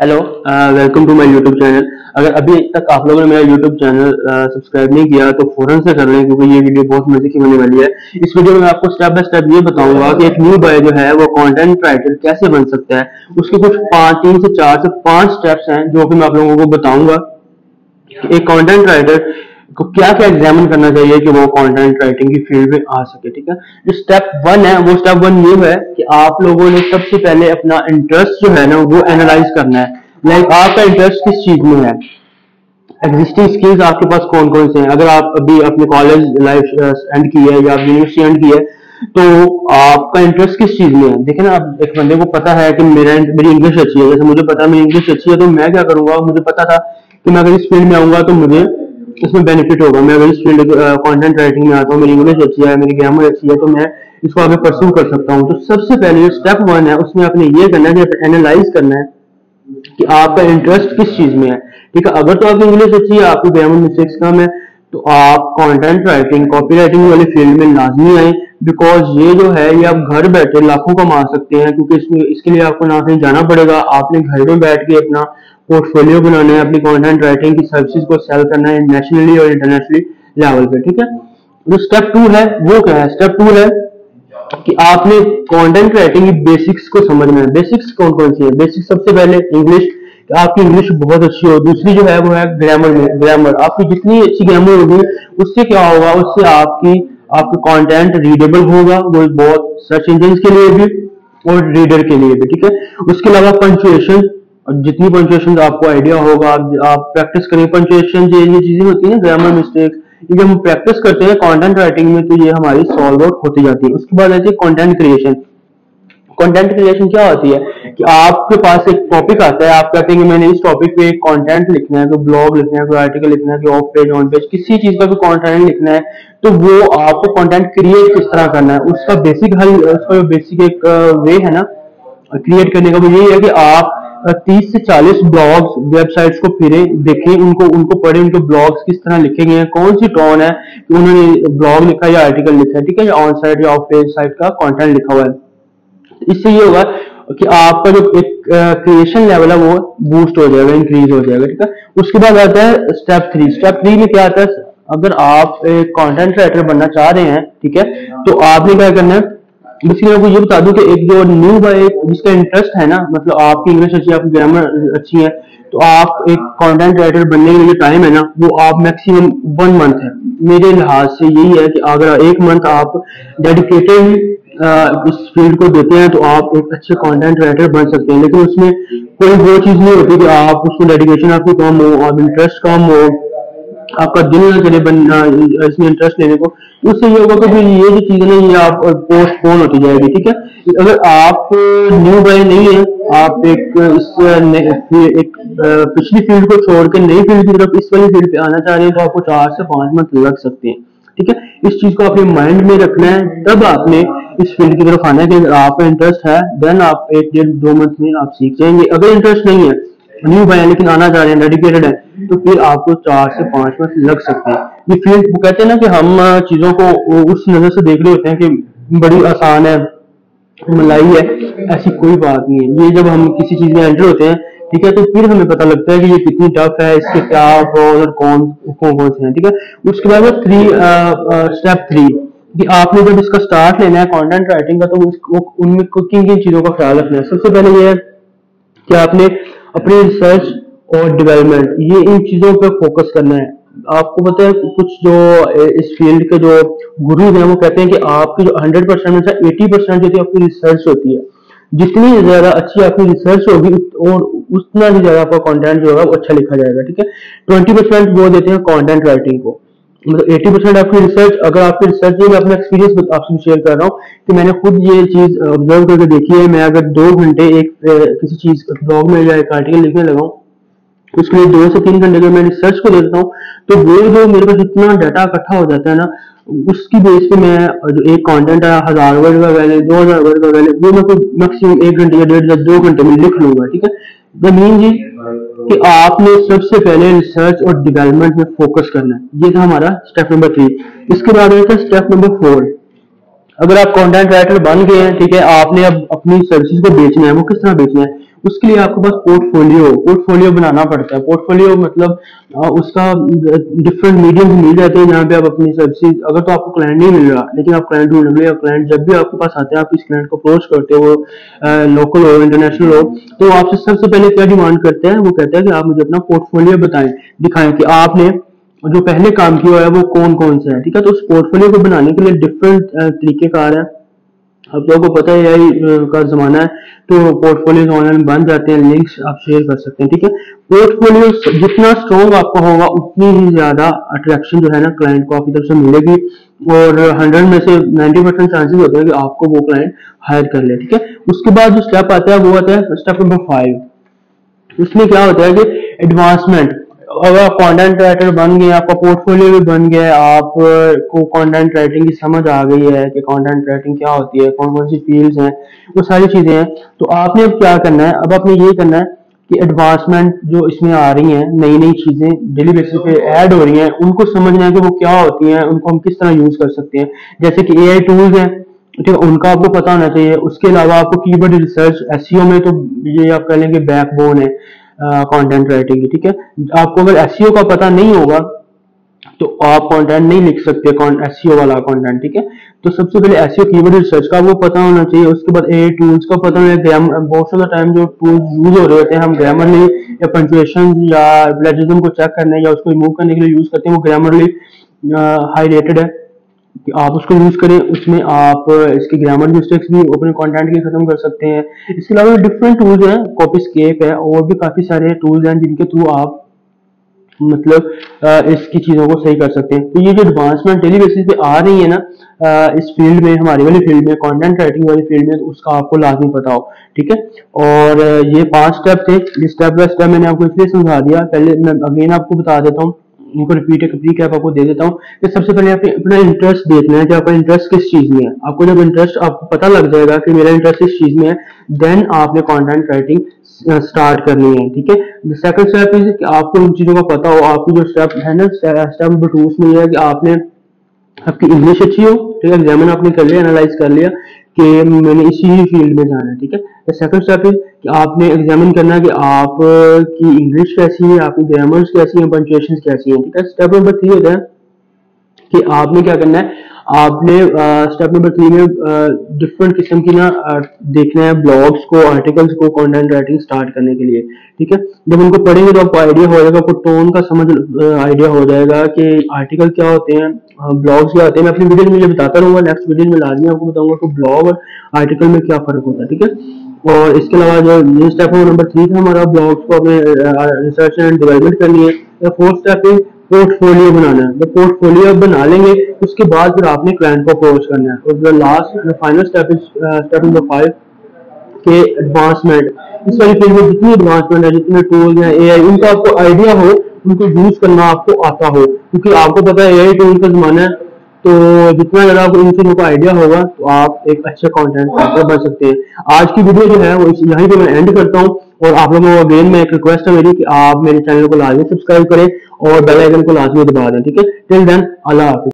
Hello, welcome to my YouTube channel. अगर अभी तक आप लोगों ने मेरा यूट्यूब चैनल सब्सक्राइब नहीं किया तो फौरन से कर लें, क्योंकि ये वीडियो बहुत मजे की होने वाली है। इस वीडियो में मैं आपको स्टेप बाय स्टेप ये बताऊंगा कि एक न्यू बॉय जो है वो कंटेंट राइटर कैसे बन सकता है। उसके कुछ 3 से 4 से 5 स्टेप्स हैं जो कि मैं आप लोगों को बताऊंगा। एक कंटेंट राइटर को क्या क्या एग्जामिन करना चाहिए कि वो कंटेंट राइटिंग की फील्ड में आ सके। ठीक है, जो स्टेप 1 है वो स्टेप 1 ये है कि आप लोगों ने सबसे पहले अपना इंटरेस्ट जो है ना वो एनालाइज करना है। लाइक आपका इंटरेस्ट किस चीज में है, एग्जिस्टिंग स्किल्स आपके पास कौन कौन से हैं। अगर आप अभी अपने कॉलेज लाइफ एंड की है या यूनिवर्सिटी एंड की है तो आपका इंटरेस्ट किस चीज में है। देखिए ना, अब एक बंदे को पता है कि मेरी इंग्लिश अच्छी है, जैसे मुझे पता है मेरी इंग्लिश अच्छी है तो मैं क्या करूंगा, मुझे पता था कि मैं अगर इस फील्ड में आऊंगा तो मुझे इसमें बेनिफिट होगा। मैं अगर इस फील्ड कंटेंट राइटिंग में आता हूँ, मेरी इंग्लिश अच्छी है, मेरी ग्रामर अच्छी है, तो मैं इसको आगे परस्यू कर सकता हूँ। तो सबसे पहले स्टेप 1 है उसमें आपने ये करना है कि एनालाइज करना है कि आपका इंटरेस्ट किस चीज में है। ठीक है, अगर तो आपकी इंग्लिश अच्छी है, आपकी ग्रामर मिस्टेक्स कम है, तो आप कंटेंट राइटिंग कॉपी राइटिंग वाले फील्ड में लाजमी आए। बिकॉज ये जो है ये आप घर बैठे लाखों कमा सकते हैं, क्योंकि इसके लिए आपको ना कहीं जाना पड़ेगा। आपने घर में बैठ के अपना पोर्टफोलियो बनाना है, अपनी कंटेंट राइटिंग की सर्विसेज को सेल करना है नेशनली और इंटरनेशनली लेवल पे। ठीक है, जो स्टेप 2 है वो क्या है, स्टेप 2 है कि आपने कंटेंट राइटिंग की बेसिक्स को समझना है। बेसिक्स कौन कौन सी है, बेसिक्स सबसे पहले इंग्लिश, आपकी इंग्लिश बहुत अच्छी हो। दूसरी जो है वो है ग्रामर में, ग्रामर आपकी जितनी अच्छी ग्रामर होगी उससे क्या होगा, उससे आपका कंटेंट रीडेबल होगा, वो बहुत सर्च इंजन के लिए भी और रीडर के लिए भी। ठीक है, उसके अलावा पंचुएशन, जितनी पंचुएशन आपको आइडिया होगा आप प्रैक्टिस करें। पंचुएशन ये चीजें होती है ना, ग्रामर मिस्टेक्स, ये जब हम प्रैक्टिस करते हैं कंटेंट राइटिंग में तो ये हमारी सॉल्व आउट होती जाती है। उसके बाद आती है कंटेंट क्रिएशन। कंटेंट क्रिएशन क्या होती है कि आपके पास एक टॉपिक आता है, आप कहते हैं कि मैंने इस टॉपिक पे एक कंटेंट लिखना है, कोई ब्लॉग लिखना है, कोई आर्टिकल लिखना है, कोई ऑफ पेज ऑन पेज किसी चीज का भी कंटेंट लिखना है, तो वो आपको कंटेंट क्रिएट किस तरह करना है उसका बेसिक हल, उसका जो बेसिक एक वे है ना क्रिएट करने का, वो यही है कि आप 30 से 40 ब्लॉग्स वेबसाइट्स को फिरे, देखें, उनको उनको पढ़े, उनके ब्लॉग्स किस तरह लिखे गए हैं, कौन सी टोन है कि उन्होंने ब्लॉग लिखा है या आर्टिकल लिखा है। ठीक है, या ऑन साइट या ऑफ पेज साइट का कंटेंट लिखा हुआ है। इससे ये होगा कि आपका जो एक क्रिएशन लेवल है वो बूस्ट हो जाएगा, इंक्रीज हो जाएगा। ठीक है, उसके बाद आता है स्टेप 3। स्टेप 3 में क्या आता है, अगर आप एक कंटेंट राइटर बनना चाह रहे हैं, ठीक है, तो आपने क्या करना है, बेसिकली आपको ये बता दूं कि एक जो न्यू बाय जिसका इंटरेस्ट है ना, मतलब आपकी इंग्लिश अच्छी है, आपकी ग्रामर अच्छी है, तो आप एक कंटेंट राइटर बनने के लिए टाइम है ना वो आप मैक्सिमम 1 मंथ है। मेरे लिहाज से यही है कि अगर 1 मंथ आप डेडिकेटेड इस फील्ड को देते हैं तो आप एक अच्छे कंटेंट राइटर बन सकते हैं। लेकिन उसमें कोई वो चीज नहीं होती कि आप उसमें डेडिकेशन आपकी कम हो, आप इंटरेस्ट कम हो, आपका दिल ना चले बनना इसमें इंटरेस्ट लेने को, तो उससे ये होगा कि फिर ये जो चीज है ना ये आप पोस्टपोन होती जाएगी। ठीक है, अगर आप न्यू बाय नहीं है, आप एक पिछली फील्ड को छोड़ के नई फील्ड की तरफ इस वाली फील्ड पे आना चाह रहे हैं तो आपको 4 से 5 मंथ लग सकते हैं। ठीक है, इस चीज को अपने माइंड में रखना है, तब आपने इस फील्ड की तरफ आना है कि अगर आपका इंटरेस्ट है देन आप 1 डेढ़ 2 मंथ में आप सीख जाएंगे। अगर इंटरेस्ट नहीं है, न्यू है लेकिन आना चाह रहे हैं, डेडिकेटेड है, तो फिर आपको 4 से 5 मंथ लग सकते हैं। ये फील्ड वो कहते हैं ना कि हम चीजों को उस नजर से देख रहे होते हैं कि बड़ी आसान है, मलाई है, ऐसी कोई बात नहीं है। ये जब हम किसी चीज में एंटर होते हैं, ठीक है, तो फिर हमें पता लगता है कि ये कितनी टफ है, इसके क्या और कौन कौन कौन से हैं। ठीक है, उसके बाद स्टेप 3 कि आपने जब इसका स्टार्ट लेना है कंटेंट राइटिंग का, तो उनमें किन किन चीजों का ख्याल रखना है। सबसे पहले ये है कि आपने अपनी रिसर्च और डेवलपमेंट, ये इन चीजों पर फोकस करना है। आपको पता है कुछ जो इस फील्ड के जो गुरु हैं वो कहते हैं कि आपकी जो 100% में से 80% जो आपकी रिसर्च होती है, जितनी ज्यादा अच्छी आपकी रिसर्च होगी और उतना ही ज्यादा आपका कंटेंट जो होगा वो अच्छा लिखा जाएगा। ठीक है, 20% वो देते हैं कंटेंट राइटिंग को, मतलब 80% आपकी रिसर्च। अगर आपकी रिसर्च, मैं अपना एक्सपीरियंस आपसे शेयर कर रहा हूँ कि मैंने खुद ये चीज ऑब्जर्व करके देखी है। मैं अगर 2 घंटे एक किसी चीज ब्लॉग में या एक आर्टिकल लिखने लगा हूँ, उसके लिए 2 से 3 घंटे अगर मैं रिसर्च को देखता हूँ, तो वो जो मेरे पास इतना डाटा इकट्ठा हो जाता है ना, उसकी बेस पे मैं जो एक कंटेंट है 1000 वर्ड का वैल्यू 2000 वर्ड का वैल्यू वो मैं कोई मैक्सिमम 1 घंटे या 1.5 या 2 घंटे में लिख लूंगा। ठीक है, द मीन जी कि आपने सबसे पहले रिसर्च और डेवलपमेंट में फोकस करना है। ये था हमारा स्टेप नंबर 3। इसके बाद है स्टेप नंबर 4। अगर आप कंटेंट राइटर बन गए हैं, ठीक है, आपने अब अपनी सर्विसेज को बेचना है, वो किस तरह बेचना है, उसके लिए आपके पास पोर्टफोलियो बनाना पड़ता है। पोर्टफोलियो मतलब उसका डिफरेंट मीडियम मिल जाते हैं जहाँ पे आप अपनी सर्विसेज, अगर तो आपको क्लाइंट नहीं मिल रहा लेकिन आप क्लाइंट ढूंढ रहे हो, क्लाइंट जब भी आपके पास आते हैं आप इस क्लाइंट को अप्रोच करते हो, वो लोकल हो इंटरनेशनल हो, तो आपसे सबसे पहले क्या डिमांड करते हैं, वो कहते हैं कि आप मुझे अपना पोर्टफोलियो बताएं, दिखाएं कि आपने जो पहले काम किया है वो कौन कौन सा है। ठीक है, तो उस पोर्टफोलियो को बनाने के लिए डिफरेंट तरीकेकार है। अब लोगों को पता है एआई का जमाना है, तो पोर्टफोलियो ऑनलाइन बन जाते हैं, लिंक्स आप शेयर कर सकते हैं। ठीक है, पोर्टफोलियो जितना स्ट्रॉन्ग आपका होगा उतनी ही ज्यादा अट्रैक्शन जो है ना क्लाइंट को आपकी तरफ से मिलेगी, और 100 में से 90% चांसेस होते हैं कि आपको वो क्लाइंट हायर कर ले। ठीक है, उसके बाद जो स्टेप आता है वो आता है स्टेप नंबर 5। उसमें क्या होता है कि एडवांसमेंट। अगर आप कंटेंट राइटर बन गए, आपका पोर्टफोलियो भी बन गया है, आपको कंटेंट राइटिंग की समझ आ गई है कि कंटेंट राइटिंग क्या होती है, कौन कौन सी फील्ड्स हैं, वो सारी चीजें हैं, तो आपने अब क्या करना है, अब आपने ये करना है कि एडवांसमेंट जो इसमें आ रही हैं, नई नई चीजें डेली बेसिस पे ऐड हो रही हैं, उनको समझना है कि वो क्या होती हैं, उनको हम किस तरह यूज कर सकते हैं। जैसे कि एआई टूल्स हैं, ठीक है, उनका आपको पता होना चाहिए। उसके अलावा आपको कीवर्ड रिसर्च, एसईओ में तो ये आप कह लेंगे बैकबोन है कंटेंट राइटिंग की। ठीक है, आपको अगर एसईओ का पता नहीं होगा तो आप कंटेंट नहीं लिख सकते, एसईओ वाला कंटेंट। ठीक है, तो सबसे पहले एसईओ कीवर्ड रिसर्च का आपको पता होना चाहिए। उसके बाद एआई टूल्स का पता होना चाहिए। बहुत सारा टाइम जो टूल्स यूज हो रहे होते हैं, हम ग्रामरली या पंक्चुएशन या प्लेजरिज्म को चेक करने या उसको रिमूव करने के लिए यूज करते हैं, वो ग्रामरली हाई रेटेड है कि आप उसको यूज करें। उसमें आप इसके ग्रामर मिस्टेक्स भी अपने कंटेंट के खत्म कर सकते हैं। इसके अलावा डिफरेंट टूल्स हैं, कॉपीस्केप है, और भी काफी सारे टूल्स हैं जिनके थ्रू आप मतलब इसकी चीजों को सही कर सकते हैं। तो ये जो एडवांसमेंट डेली बेसिस पे आ रही है ना इस फील्ड में, हमारी वाली फील्ड में, कंटेंट राइटिंग वाली फील्ड में, तो उसका आपको लाजमी पता हो। ठीक है, और ये 5 स्टेप थे, ये स्टेप बाय स्टेप मैंने आपको इसलिए समझा दिया। पहले मैं अगेन आपको बता देता हूँ, इनको रिपीट एक रिकैप आपको दे देता हूँ कि सबसे पहले आपने अपना इंटरेस्ट देखना है कि आपका इंटरेस्ट किस चीज में है। आपको जब इंटरेस्ट आपको पता लग जाएगा कि मेरा इंटरेस्ट इस चीज में है, देन आपने कंटेंट राइटिंग स्टार्ट करनी है। ठीक है, सेकंड स्टेप इज कि आपको उन चीजों का पता हो। आपकी जो स्टेप है ना, स्टेप नंबर 2 उसमें यह है कि आपने आपकी इंग्लिश अच्छी हो। ठीक है, एग्जामिन आपने कर लिया, एनालाइज कर लिया कि मैंने इसी फील्ड में जाना है। ठीक है, सेकंड स्टेप है कि आपने एग्जामिन करना है कि आपकी इंग्लिश कैसी है, आपकी ग्रामर्स कैसी है, पंक्चुएशन कैसी है। ठीक है, स्टेप नंबर 3 होता है कि आपने क्या करना है, आपने स्टेप नंबर 3 में डिफरेंट किस्म की ना देखना है ब्लॉग्स को, आर्टिकल्स को कंटेंट राइटिंग स्टार्ट करने के लिए। ठीक है, जब उनको पढ़ेंगे तो आपको आइडिया हो जाएगा, आपको टोन का समझ आइडिया हो जाएगा कि आर्टिकल क्या होते हैं, ब्लॉग्स क्या होते हैं। मैं अपनी वीडियो में ये बताता रहूंगा, नेक्स्ट वीडियो में लाजमी आपको बताऊंगा कि ब्लॉग और आर्टिकल में क्या फर्क होता है। ठीक है, और इसके अलावा जो ये स्टेप नंबर 3 था हमारा, ब्लॉग्स को अपने रिसर्च एंड डेवलपमेंट करनी है। फोर्थ स्टेप है पोर्टफोलियो बनाना है। जब पोर्टफोलियो बना लेंगे उसके बाद फिर आपने क्लाइंट को अप्रोच करना है। और last final step is step number 5 के एडवांसमेंट। इस वाली फील्ड में जितनी एडवांसमेंट है, जितने टूल्स हैं एआई, उनका आपको आइडिया हो, उनको यूज करना आपको आता हो, क्योंकि आपको पता है एआई टूल का जमाना है। तो जितना ज्यादा आपको इन चीजों का आइडिया होगा तो आप एक अच्छे कंटेंट क्रिएटर बन सकते हैं। आज की वीडियो जो है वो यहीं पे मैं एंड करता हूँ, और आप लोगों को अगेन में एक रिक्वेस्ट है मेरी कि आप मेरे चैनल को लाजमी सब्सक्राइब करें और बेल आइकन को लाजमी दबा दें। ठीक है, टिल देन अल्लाह हाफिज।